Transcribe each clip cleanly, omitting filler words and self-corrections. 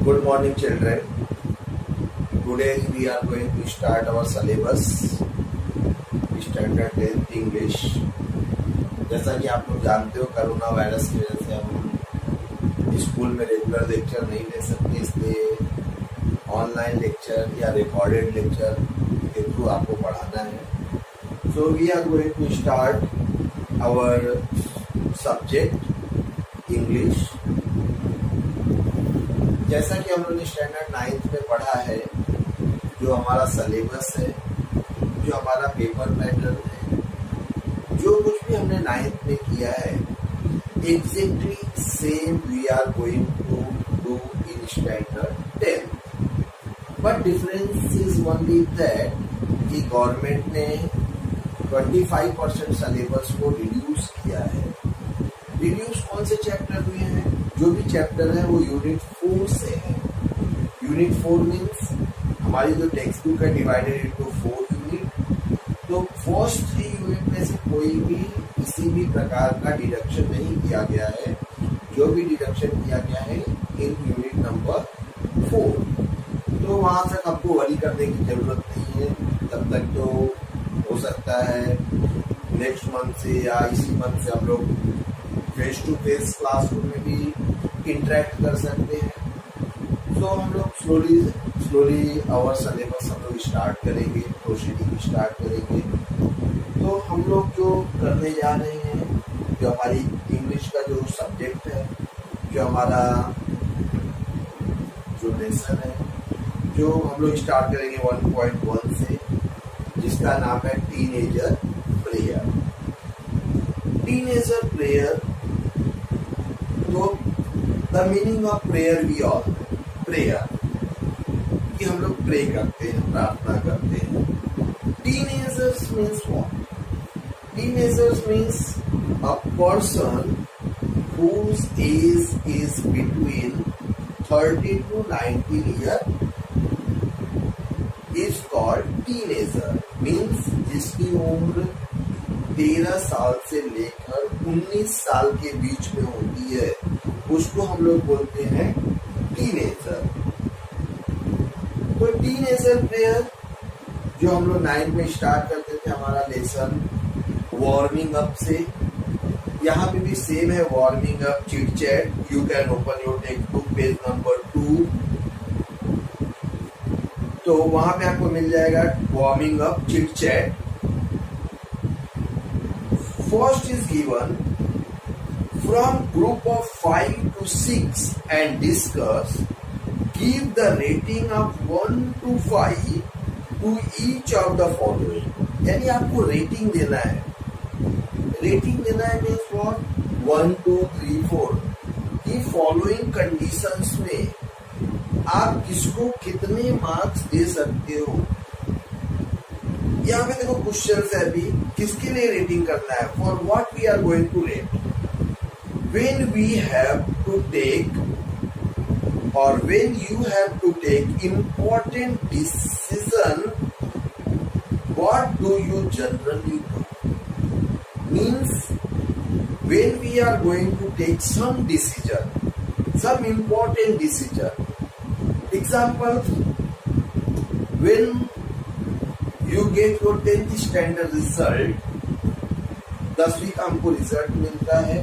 Good morning, children. Today we are going to start our syllabus, Standard 10th English. जैसा कि आप लोग जानते हो, कोरोना वायरस की वजह से हम स्कूल में रेगुलर लेक्चर नहीं ले सकते, इसलिए ऑनलाइन लेक्चर या रिकॉर्डेड लेक्चर के थ्रू आपको पढ़ाना है. So we are going to start our subject English. जैसा कि हम लोगों ने स्टैंडर्ड 9th में पढ़ा है, जो हमारा सिलेबस है, जो हमारा पेपर पैटर्न है, जो कुछ भी हमने 9th में किया है, exactly same we are going to do in standard 10th. But difference is only that कि गवर्नमेंट ने 25% सिलेबस को रिड्यूस किया है. रिड्यूस कौन से चैप्टर हुए हैं? जो भी चैप्टर है वो यूनिट 4 से है. यूनिट 4 मीन्स हमारी जो टेक्स्ट बुक है डिवाइडेड इनटू 4 यूनिट. तो फर्स्ट 3 यूनिट में से कोई भी किसी भी प्रकार का डिडक्शन नहीं किया गया है. जो भी डिडक्शन किया गया है इन यूनिट नंबर 4. तो वहाँ तक आपको वरी करने की जरूरत नहीं है. तब तक तो हो सकता है नेक्स्ट मंथ से या इसी मंथ से हम लोग फेस टू फेस क्लासरूम में भी इंटरेक्ट कर सकते हैं. तो हम लोग स्लोली आवर सिलेबस हम लोग स्टार्ट करेंगे, प्रोसीडिंग स्टार्ट करेंगे. तो हम लोग जो करने जा रहे हैं, जो हमारी इंग्लिश का जो सब्जेक्ट है, जो हमारा जो लेसन है, जो हम लोग स्टार्ट करेंगे 1.1 से, जिसका नाम है टीनेजर प्रेयर. Teenager prayer. तो the meaning of prayer we all prayer, कि हम लोग प्रे करते हैं, प्रार्थना करते हैं. Teenagers means what? Teenagers means a person whose age is between 30 to 19 years is called teenager. Means जिसकी उम्र 13 साल से लेकर 19 साल के बीच में होती है, उसको हम लोग बोलते हैं टीनेजर. तो टीनेजर प्रेयर जो हम लोग 9 में स्टार्ट करते थे हमारा लेसन वार्मिंग अप से, यहाँ पे भी सेम है. Warming up, chit chat. You can open your text book page number 2. तो वहां पे आपको मिल जाएगा warming up, chit chat. First is given from group of 5 to 6 and discuss. Give the rating of 1 to 5 to each of the following. यानी आपको rating देना है. Rating देना है मीन्स व्हाट? 1 2 3 4 की फॉलोइंग कंडीशंस में आप किसको कितने मार्क्स दे सकते हो. यहाँ पे देखो क्वेश्चन है अभी, किसके लिए रेटिंग करना है? For what we are going to rate. When we have to take और when you have to take important decision, what do you generally do? Means when we are going to take some decision, some important decision. Example, when you get your 10th standard result, 10वीं का हमको result मिलता है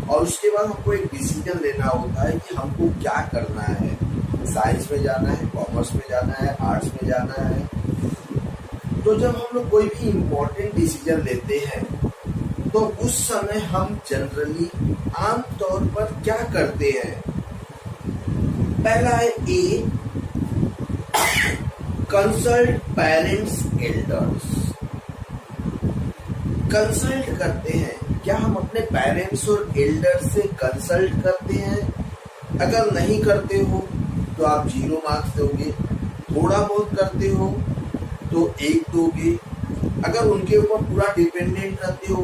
और उसके बाद हमको एक डिसीजन लेना होता है कि हमको क्या करना है. साइंस में जाना है, कॉमर्स में जाना है, आर्ट्स में जाना है. तो जब हम लोग कोई भी इम्पोर्टेंट डिसीजन लेते हैं तो उस समय हम जनरली आमतौर पर क्या करते हैं? पहला है ए, कंसल्ट पेरेंट्स एल्डर्स. कंसल्ट करते हैं. क्या हम अपने पेरेंट्स और एल्डर्स से कंसल्ट करते हैं? अगर नहीं करते हो तो आप 0 मार्क्स दोगे. थोड़ा बहुत करते हो तो 1 दोगे. अगर उनके ऊपर पूरा डिपेंडेंट रहते हो,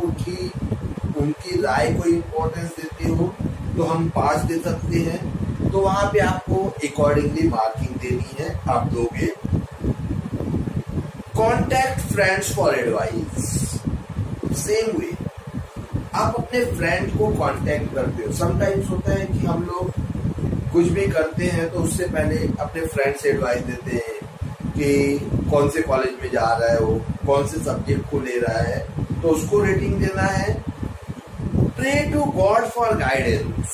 उनकी राय को इम्पोर्टेंस देते हो, तो हम 5 दे सकते हैं. तो वहां पे आपको अकॉर्डिंगली मार्किंग देनी है, आप दोगे. Contact friends for advice. Same way. आप अपने फ्रेंड को कांटेक्ट करते हो। समटाइम्स होता है कि हम लोग कुछ भी करते हैं तो उससे पहले अपने फ्रेंड से एडवाइस देते हैं कि कौन से कॉलेज में जा रहा है वो, कौन से सब्जेक्ट को ले रहा है, तो उसको रेटिंग देना है। Pray to God for guidance.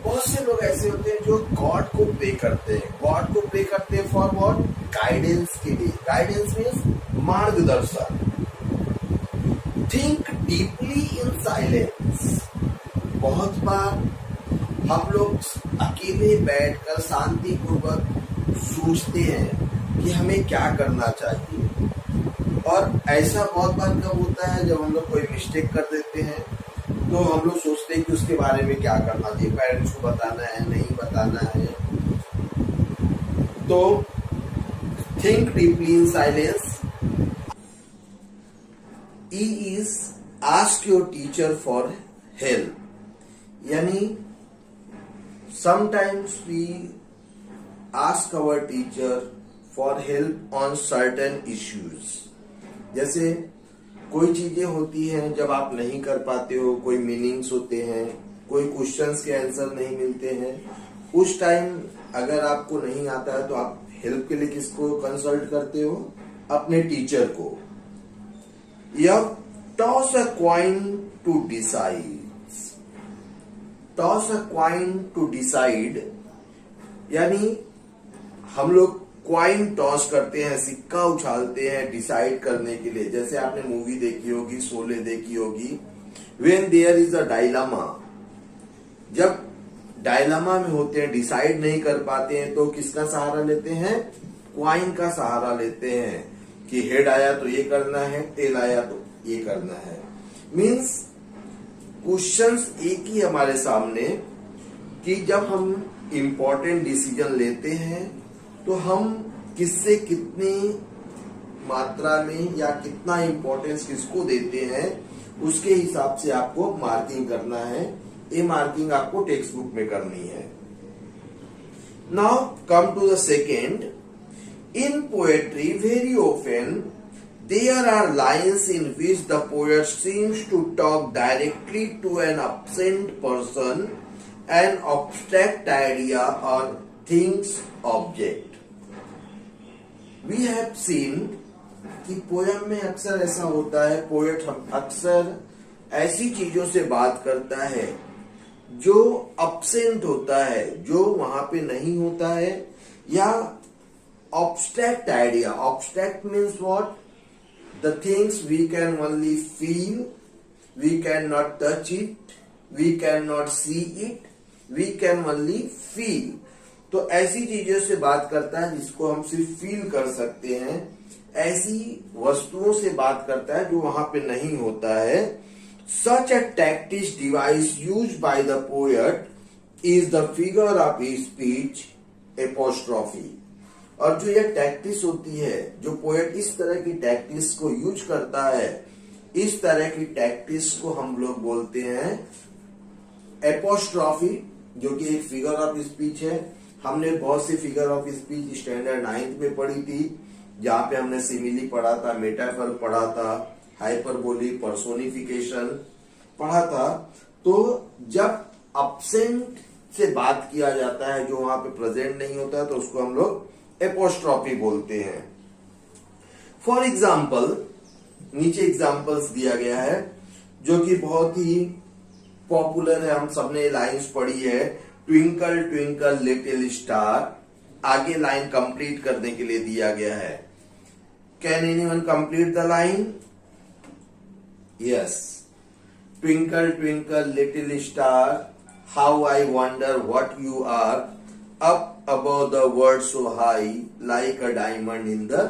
बहुत से लोग ऐसे होते हैं जो गॉड को प्रे करते हैं। गॉड को प्रे करते हैं फॉर व्हाट? गाइडेंस के लिए। गाइडेंस मीन्स मार्गदर्शन। Think deeply in silence. बहुत बार हम लोग अकेले बैठकर शांतिपूर्वक सोचते हैं कि हमें क्या करना चाहिए, और ऐसा बहुत बार कब होता है जब हम लोग कोई मिस्टेक कर देते हैं तो हम लोग सोचते हैं कि उसके बारे में क्या करना चाहिए, पेरेंट्स को बताना है, नहीं बताना है। तो think deeply in silence. E is ask your teacher for help, यानी sometimes we ask our teacher for help on certain issues। जैसे कोई चीजें होती हैं जब आप नहीं कर पाते हो, कोई मीनिंग्स होते हैं, कोई क्वेश्चंस के आंसर नहीं मिलते हैं, उस टाइम अगर आपको नहीं आता है तो आप हेल्प के लिए किसको कंसल्ट करते हो? अपने टीचर को। या toss a coin to decide. Toss a coin to decide, यानी हम लोग कॉइन टॉस करते हैं, सिक्का उछालते हैं डिसाइड करने के लिए। जैसे आपने मूवी देखी होगी, शोले देखी होगी, when there is a dilemma. जब डायलामा में होते हैं, डिसाइड नहीं कर पाते हैं, तो किसका सहारा लेते हैं? कॉइन का सहारा लेते हैं कि हेड आया तो ये करना है, टेल आया तो ये करना है। मीन्स क्वेश्चंस एक ही हमारे सामने कि जब हम इम्पोर्टेंट डिसीजन लेते हैं तो हम किससे कितनी मात्रा में या कितना इम्पोर्टेंस किसको देते हैं, उसके हिसाब से आपको मार्किंग करना है। ये मार्किंग आपको टेक्स्ट बुक में करनी है। Now come to the second. In poetry very often there are lines in which the poet seems to talk directly to an absent person, an abstract idea or things object. We have seen कि poem में अक्सर ऐसा होता है, poet अक्सर ऐसी चीजों से बात करता है जो absent होता है, जो वहां पे नहीं होता है, या abstract idea। Abstract means what? The things we can only feel, we cannot touch it, we cannot see it, we can only feel। तो ऐसी चीजों से बात करता है जिसको हम सिर्फ फील कर सकते हैं, ऐसी वस्तुओं से बात करता है जो वहां पे नहीं होता है। Such a tactics device used by the poet is the figure of speech apostrophe। और जो ये टैक्टिस होती है, जो पोएट इस तरह की टैक्टिस को यूज करता है, इस तरह की टैक्टिस को हम लोग बोलते हैं एपोस्ट्रॉफी, जो कि एक फिगर ऑफ स्पीच है। हमने बहुत सी figure of speech standard 9th में पढ़ी थी, जहां पे हमने सिमिली पढ़ा था, मेटाफर पढ़ा था, हाइपरबोली, पर्सोनिफिकेशन पढ़ा था। तो जब अब्सेंट से बात किया जाता है, जो वहां पे प्रेजेंट नहीं होता, तो उसको हम लोग एपोस्ट्रॉफी बोलते हैं। फॉर एग्जाम्पल, नीचे एग्जाम्पल्स दिया गया है जो कि बहुत ही पॉपुलर है, हम सबने लाइंस पढ़ी है। ट्विंकल ट्विंकल लिटिल स्टार, आगे लाइन कंप्लीट करने के लिए दिया गया है। Can anyone complete the line? Yes. Twinkle twinkle little star, how I wonder what you are, up above the world so high like a diamond in the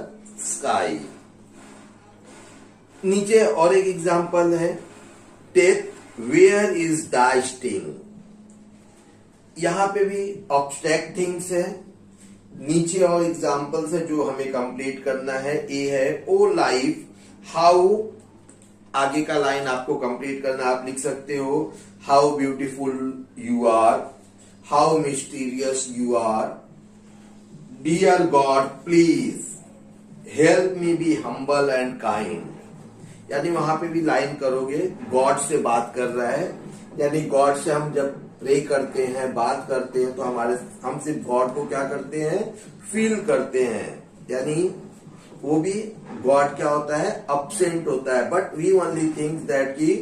sky। नीचे और एक एग्जांपल है, death where is the sting. यहां पे भी obstruct things है। नीचे और एग्जांपल्स है जो हमें कंप्लीट करना है। ए है ओ लाइफ हाउ, आगे का लाइन आपको कंप्लीट करना, आप लिख सकते हो how beautiful you are, how mysterious you are, dear God please help me be humble and kind। यानी वहां पे भी लाइन करोगे, गॉड से बात कर रहा है, यानी गॉड से हम जब प्रे करते हैं, बात करते हैं, तो हम सिर्फ गॉड को क्या करते हैं, फील करते हैं, यानी वो भी गॉड क्या होता है, अब्सेंट होता है, but we only think that कि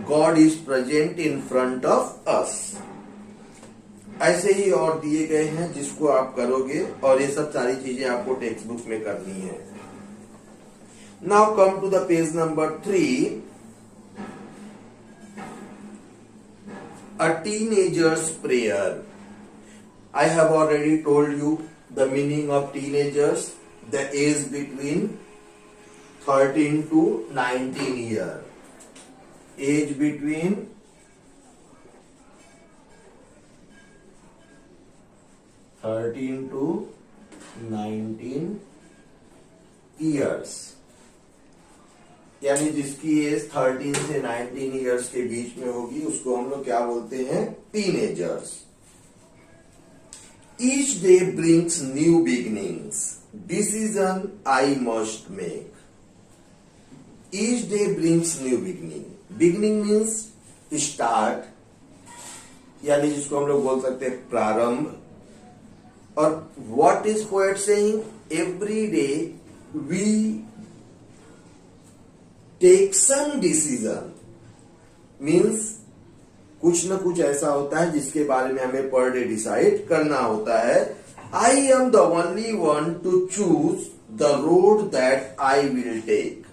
God is present in front of us. ऐसे ही और दिए गए हैं जिसको आप करोगे, और ये सब सारी चीजें आपको टेक्स्ट बुक में करनी है। Now come to the page number 3। A teenager's prayer. I have already told you the meaning of teenagers, the age between 13 to 19 years. Age between 13 to 19 years, यानी जिसकी एज 13 से 19 इयर्स के बीच में होगी उसको हम लोग क्या बोलते हैं, teenagers. Each day brings new beginnings, decision I must make. Each day brings new beginning. Beginning means start, यानी जिसको हम लोग बोल सकते हैं प्रारंभ। और what is poet saying, every day we take some decision, means कुछ न कुछ ऐसा होता है जिसके बारे में हमें पर डे डिसाइड करना होता है। I am the only one to choose the road that I will take.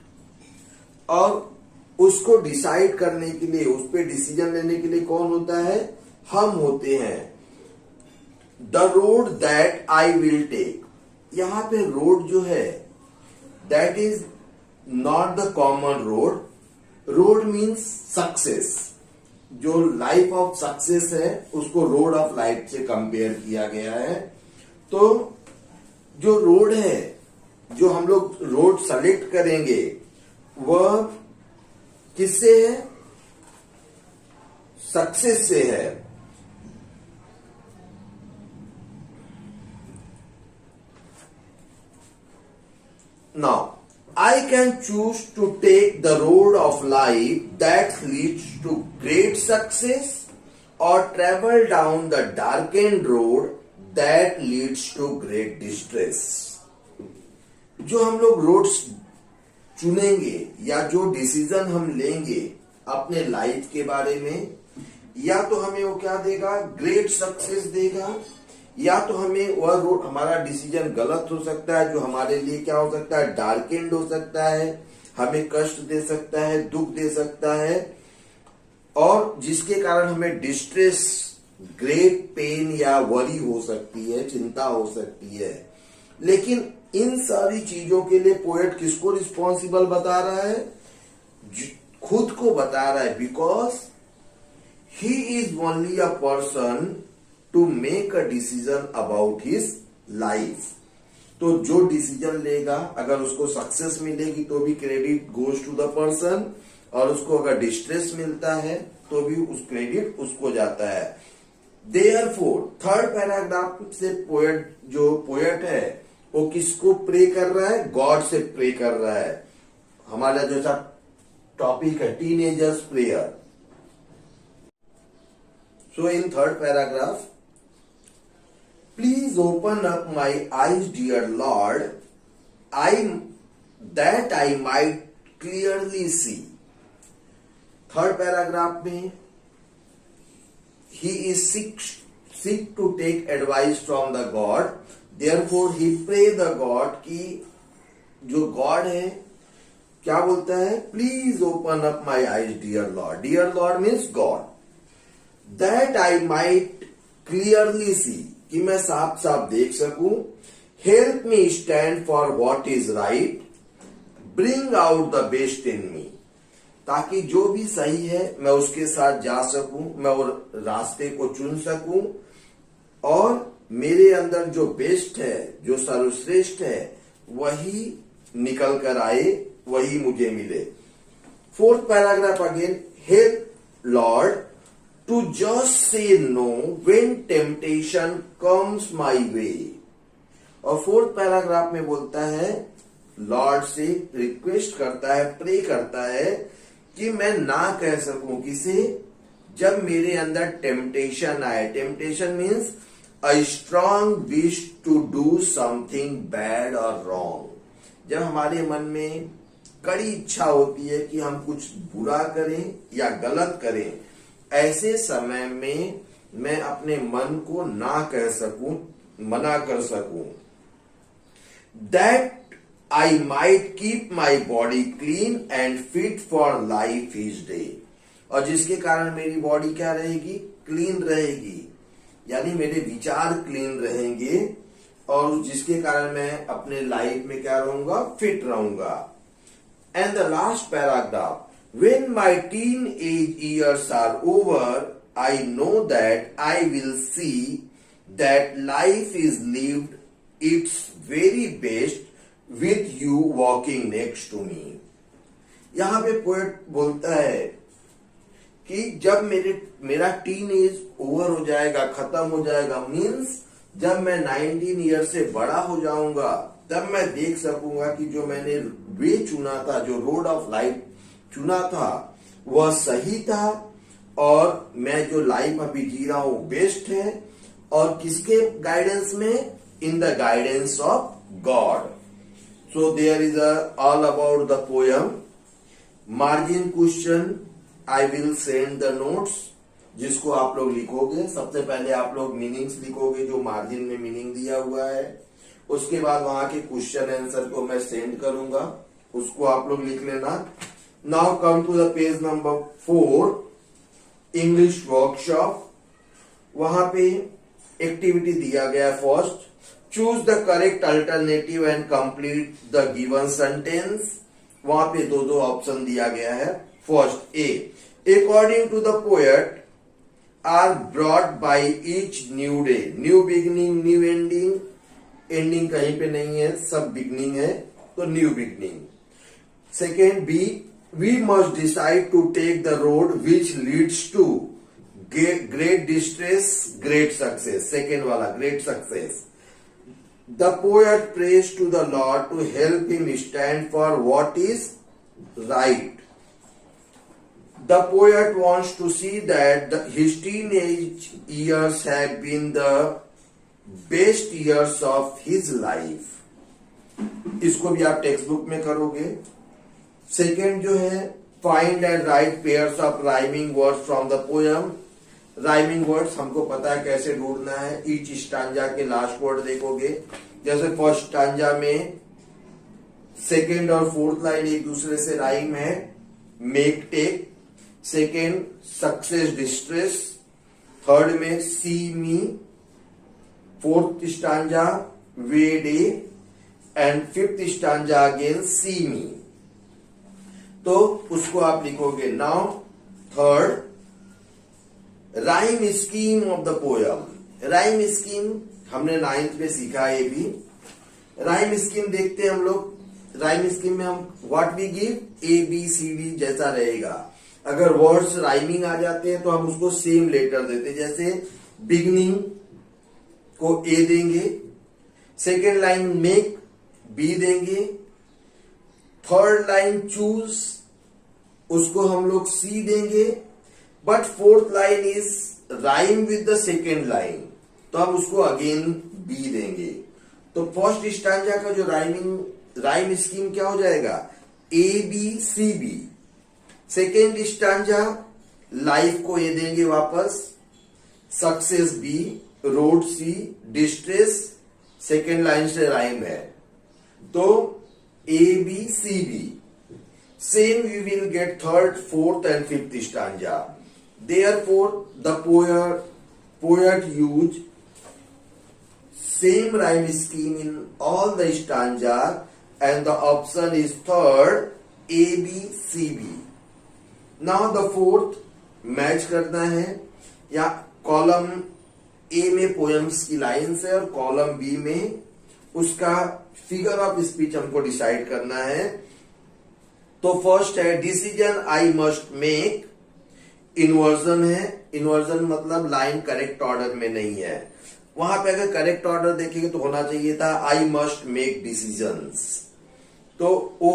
और उसको डिसाइड करने के लिए, उस पर डिसीजन लेने के लिए कौन होता है, हम होते हैं। The road that I will take, यहां पे रोड जो है that is not the common road. Road means success, जो लाइफ ऑफ सक्सेस है उसको रोड ऑफ लाइफ से कंपेयर किया गया है। तो जो रोड है, जो हम लोग रोड सेलेक्ट करेंगे, वह किससे है, सक्सेस से है। Now I can choose to take the road of life that leads to great success, or travel down the darkened road that leads to great distress. जो हम लोग रोड्स चुनेंगे या जो डिसीजन हम लेंगे अपने लाइफ के बारे में, या तो हमें वो क्या देगा, ग्रेट सक्सेस देगा, या तो हमें वह रोड, हमारा डिसीजन गलत हो सकता है जो हमारे लिए क्या हो सकता है, डार्केंड हो सकता है, हमें कष्ट दे सकता है, दुख दे सकता है, और जिसके कारण हमें डिस्ट्रेस, ग्रेट पेन या वरी हो सकती है, चिंता हो सकती है। लेकिन इन सारी चीजों के लिए पोएट किसको रिस्पॉन्सिबल बता रहा है, खुद को बता रहा है, because he is only a person to make a decision about his life. तो जो डिसीजन लेगा, अगर उसको सक्सेस मिलेगी तो भी credit goes to the person, और उसको अगर डिस्ट्रेस मिलता है तो भी उस क्रेडिट उसको जाता है। देयरफॉर थर्ड पैराग्राफ से पोएट, जो पोएट है वो किसको प्रे कर रहा है, गॉड से प्रे कर रहा है। हमारा जैसा टॉपिक है teenagers prayer. So in third paragraph, Please open up my eyes, dear Lord, that I might clearly see. Third paragraph में he is seek to take advice from the God, therefore he pray the God कि जो God है क्या बोलता है, please open up my eyes dear Lord. Dear Lord means God, that I might clearly see, कि मैं साफ साफ देख सकूं। Help me stand for what is right, bring out the best in me, ताकि जो भी सही है मैं उसके साथ जा सकूं, मैं वो रास्ते को चुन सकूं, और मेरे अंदर जो बेस्ट है, जो सर्वश्रेष्ठ है, वही निकल कर आए, वही मुझे मिले। Fourth paragraph again, help Lord to just say no when temptation comes my way। और फोर्थ पैराग्राफ में बोलता है लॉर्ड से रिक्वेस्ट करता है, प्रे करता है कि मैं ना कह सकूं किसे, जब मेरे अंदर टेम्पटेशन आए। Temptation means a strong wish to do something bad और रॉन्ग। जब हमारे मन में कड़ी इच्छा होती है कि हम कुछ बुरा करें या गलत करें, ऐसे समय में मैं अपने मन को ना कह सकूं, मना कर सकूं। That I might keep my body clean and fit for life each day. और जिसके कारण मेरी बॉडी क्या रहेगी? क्लीन रहेगी, यानी मेरे विचार क्लीन रहेंगे, और जिसके कारण मैं अपने लाइफ में क्या रहूंगा? फिट रहूंगा। And the last paragraph, when my teenage years are over, I know that I will see that life is lived its very best with you walking next to me। यहां पे poet बोलता है कि जब मेरा teen age over हो जाएगा, खत्म हो जाएगा, मीन्स जब मैं 19 ईयर से बड़ा हो जाऊंगा, तब मैं देख सकूंगा कि जो मैंने वे चुना था, जो रोड ऑफ लाइफ चुना था, वह सही था, और मैं जो लाइफ अभी जी रहा हूं बेस्ट है। और किसके गाइडेंस में? In the guidance of God. So there is all about the poem. Margin question I will send the notes, जिसको आप लोग लिखोगे। सबसे पहले आप लोग मीनिंग्स लिखोगे, जो मार्जिन में मीनिंग दिया हुआ है। उसके बाद वहां के क्वेश्चन आंसर को मैं सेंड करूंगा, उसको आप लोग लिख लेना। Now come to the page number 4, English workshop. वहां पे एक्टिविटी दिया गया। First, choose the correct alternative and complete the given sentence. वहां पे दो ऑप्शन दिया गया है। First, A, according to the poet are brought by each new day. New beginning, new ending, ending कहीं पे नहीं है, सब बिगनिंग है, तो new beginning. Second, B, we must decide to take the road which leads to great distress great success. Second वाला, great success. The poet prays to the Lord to help him stand for what is right. The poet wants to see that his teenage years have been the best years of his life। इसको भी आप text book में करोगे। Second जो है, find and write pairs of rhyming words from the poem. Rhyming words हमको पता है कैसे ढूंढना है। ईच स्टांजा के लास्ट वर्ड देखोगे। जैसे फर्स्ट स्टांजा में सेकेंड और फोर्थ लाइन एक दूसरे से राइम है, make take. Second, success distress. Third में see me. Fourth stanza way day, and fifth stanza again see me. तो उसको आप लिखोगे। Now third, rhyme scheme of the poem. Rhyme scheme हमने 9th में सीखा। ये भी राइम स्कीम देखते हैं हम लोग। राइम स्कीम में हम what we give, A B C D जैसा रहेगा। अगर वर्ड्स राइमिंग आ जाते हैं तो हम उसको सेम लेटर देते हैं। जैसे बिगनिंग को ए देंगे, सेकेंड लाइन मेक बी देंगे, थर्ड लाइन चूज उसको हम लोग सी देंगे, but fourth line is rhyme with the second line, तो हम उसको अगेन बी देंगे। तो फर्स्ट स्टांजा का जो राइम स्कीम क्या हो जाएगा? A B C B. Second stanza life को ए देंगे वापस, success B, road C, distress second line से राइम है, तो A B C B. Same we will get third, fourth and fifth stanza. Therefore the poet used same rhyme scheme in all the stanza, and the option is third, A B C B। Now the fourth match करना है, या column A में poems की lines है और column B में उसका figure of speech हमको डिसाइड करना है। तो फर्स्ट है, decision I must make. Inversion है, इन्वर्जन मतलब लाइन करेक्ट ऑर्डर में नहीं है। वहां पे अगर करेक्ट ऑर्डर देखेंगे तो होना चाहिए था आई मस्ट मेक डिसीजंस। तो वो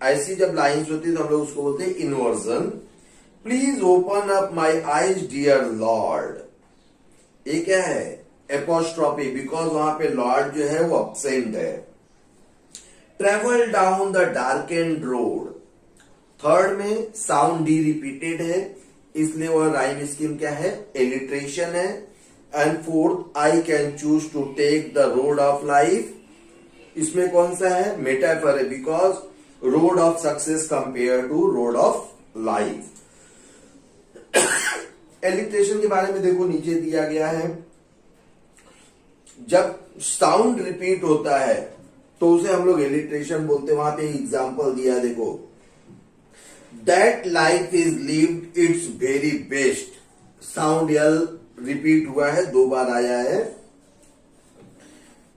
ऐसी जब लाइंस होती है तो हम लोग उसको बोलते हैं inversion. Please open up my eyes dear Lord, ये क्या है, एपोस्ट्रॉफी, बिकॉज वहां पे लॉर्ड जो है वो अब्सेंट है। Travel down the darkened road, third में साउंड डी रिपीटेड है, इसलिए वह राइम स्कीम क्या है, एलिट्रेशन है। And fourth, I can choose to take the road of life, इसमें कौन सा है, मेटाफर है, because road of success compare to road of life. Alliteration के बारे में देखो नीचे दिया गया है, जब साउंड रिपीट होता है तो उसे हम लोग एलिट्रेशन बोलते हैं। वहां पे एग्जांपल दिया देखो, that life is lived it's very best, sound L repeat हुआ है, 2 बार आया है।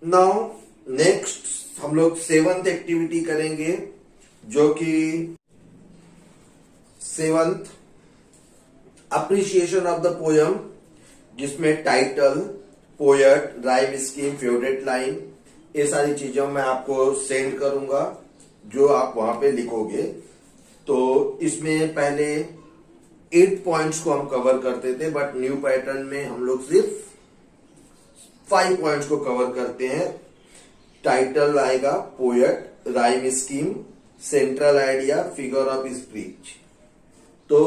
नाउ नेक्स्ट हम लोग 7th एक्टिविटी करेंगे, जो कि 7th appreciation of the poem, जिसमें title, poet, rhyme scheme, favourite line, ये सारी चीजें मैं आपको सेंड करूंगा जो आप वहां पे लिखोगे। तो इसमें पहले 8 पॉइंट्स को हम कवर करते थे, बट न्यू पैटर्न में हम लोग सिर्फ 5 पॉइंट्स को कवर करते हैं। टाइटल आएगा poet, rhyme scheme, central idea, figure of speech. तो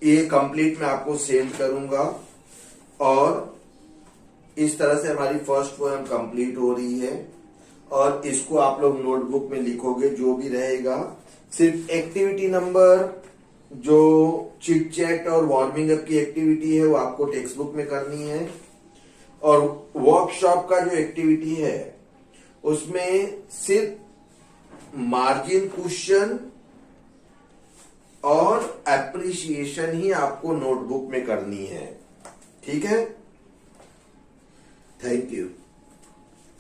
ये कंप्लीट मैं आपको सेंड करूंगा और इस तरह से हमारी फर्स्ट पोएम कंप्लीट हो रही है। और इसको आप लोग नोटबुक में लिखोगे, जो भी रहेगा। सिर्फ एक्टिविटी नंबर, जो चिट चैट और वार्मिंग अप की एक्टिविटी है वो आपको टेक्स्ट बुक में करनी है। और वर्कशॉप का जो एक्टिविटी है उसमें सिर्फ मार्जिन क्वेश्चन और एप्रिसिएशन ही आपको नोटबुक में करनी है, ठीक है। Thank you.